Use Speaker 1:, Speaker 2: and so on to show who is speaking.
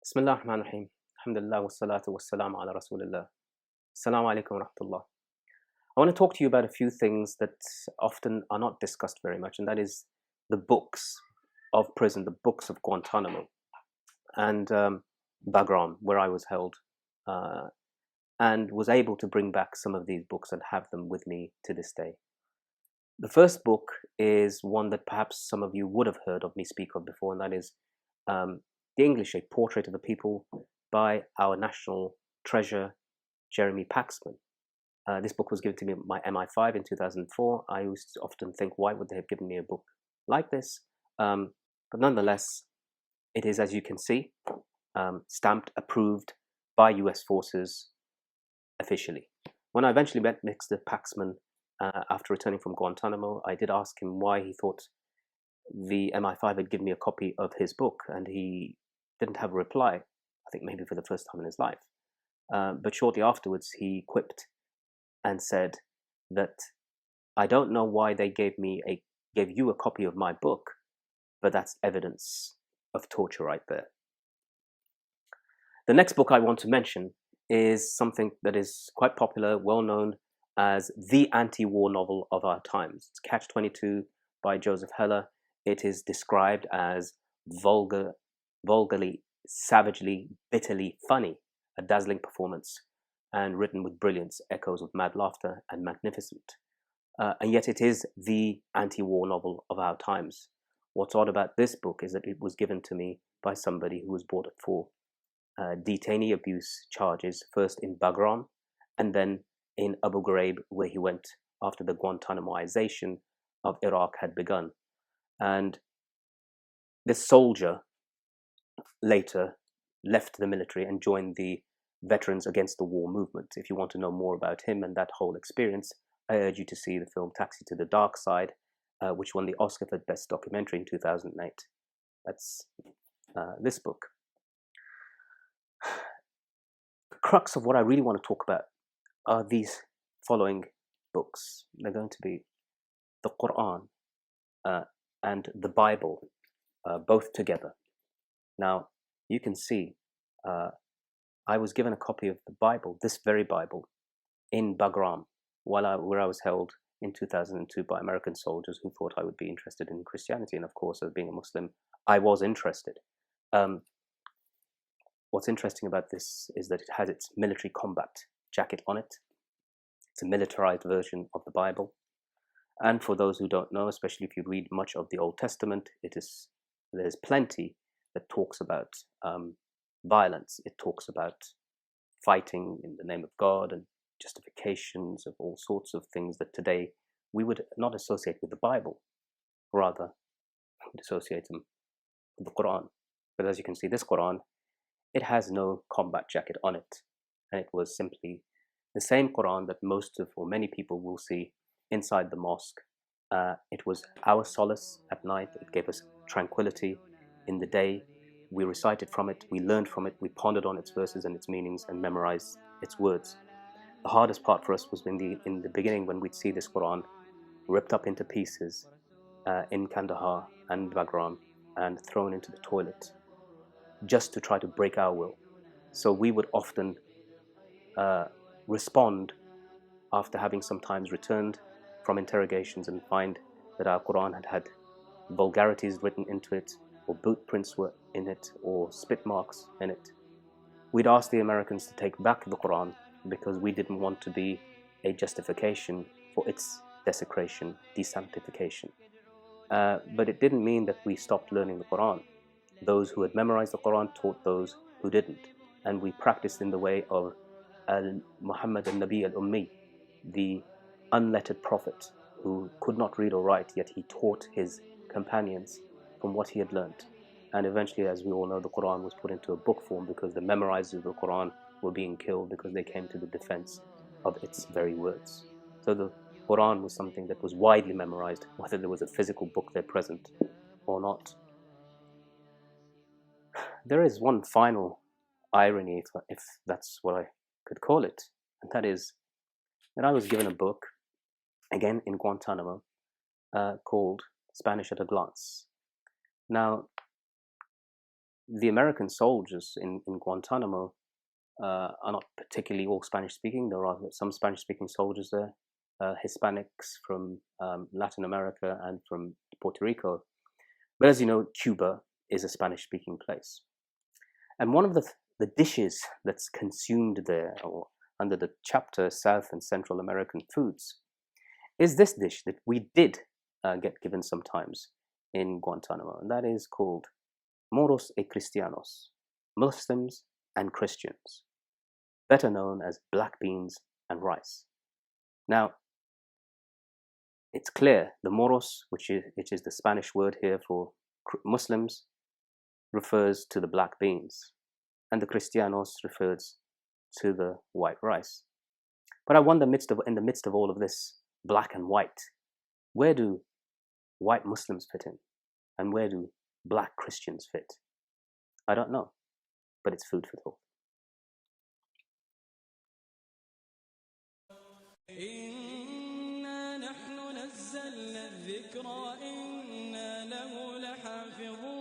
Speaker 1: Bismillah ar-Rahman ar-Rahim. Alhamdulillah wa salatu wa salam ala Rasulillah. Assalamu alaikum wa rahmatullah. I want to talk to you about a few things that often are not discussed very much, and that is the books of prison, the books of Guantanamo and Bagram, where I was held, uh, and was able to bring back some of these books and have them with me to this day. The first book is one that perhaps some of you would have heard of me speak of before, and that is the English, A Portrait of the People by our national treasure, Jeremy Paxman. This book was given to me by MI5 in 2004. I used to often think, why would they have given me a book like this? But nonetheless, it is, as you can see, stamped, approved by US forces officially. When I eventually met Mr. Paxman after returning from Guantanamo, I did ask him why he thought the MI5 had given me a copy of his book, and he didn't have a reply, I think maybe for the first time in his life. But shortly afterwards, he quipped and said that I don't know why they gave you a copy of my book, but that's evidence of torture right there. The next book I want to mention is something that is quite popular, well known as the anti-war novel of our times. It's Catch-22 by Joseph Heller. It is described as vulgarly, savagely, bitterly funny, a dazzling performance, and written with brilliance, echoes of mad laughter, and magnificent. And yet it is the anti-war novel of our times. What's odd about this book is that it was given to me by somebody who was brought up for detainee abuse charges, first in Bagram and then in Abu Ghraib, where he went after the Guantanamoization of Iraq had begun. And this soldier later left the military and joined the Veterans Against the War movement. If you want to know more about him and that whole experience, I urge you to see the film Taxi to the Dark Side, which won the Oscar for Best Documentary in 2008. That's this book. The crux of what I really want to talk about are these following books. They're going to be the Quran and the Bible, both together. Now, you can see I was given a copy of the Bible, this very Bible, in Bagram, where I was held in 2002 by American soldiers who thought I would be interested in Christianity. And of course, as being a Muslim, I was interested. What's interesting about this is that it has its military combat jacket on it. It's a militarized version of the Bible. And for those who don't know, especially if you read much of the Old Testament, there's plenty that talks about violence. It talks about fighting in the name of God and justifications of all sorts of things that today we would not associate with the Bible. Rather, we would associate them with the Quran. But as you can see, this Quran, it has no combat jacket on it. And it was simply the same Quran that many people will see inside the mosque. It was our solace at night. It gave us tranquility in the day. We recited from it, we learned from it, we pondered on its verses and its meanings and memorized its words. The hardest part for us was in the beginning when we'd see this Quran ripped up into pieces in Kandahar and Bagram and thrown into the toilet just to try to break our will. So we would often respond after having sometimes returned from interrogations and find that our Quran had vulgarities written into it, or boot prints were in it, or spit marks in it. We'd ask the Americans to take back the Quran because we didn't want to be a justification for its desecration, desanctification. But it didn't mean that we stopped learning the Quran. Those who had memorized the Quran taught those who didn't. And we practiced in the way of Muhammad al-Nabi al-Ummi, the unlettered prophet who could not read or write, yet he taught his companions from what he had learnt. And eventually, as we all know, the Quran was put into a book form because the memorizers of the Quran were being killed because they came to the defense of its very words. So the Quran was something that was widely memorized, whether there was a physical book there present or not. There is one final irony, if that's what I could call it, and that is that I was given a book, again in Guantanamo, called Spanish at a Glance. Now, the American soldiers in Guantanamo are not particularly all Spanish speaking. There are some Spanish speaking soldiers there, Hispanics from Latin America and from Puerto Rico. But as you know, Cuba is a Spanish speaking place. And one of the dishes that's consumed there, or under the chapter South and Central American foods, is this dish that we did get given sometimes in Guantanamo, and that is called Moros y Cristianos, Muslims and Christians, better known as black beans and rice. Now, it's clear the Moros, which is the Spanish word here for Muslims, refers to the black beans, and the Cristianos refers to the white rice. But I wonder, in the midst of all of this black and white, where do white Muslims fit in, and where do black Christians fit? I don't know, but it's food for thought.
Speaker 2: إنا نحن نزلنا الذكر إنا له لحافظون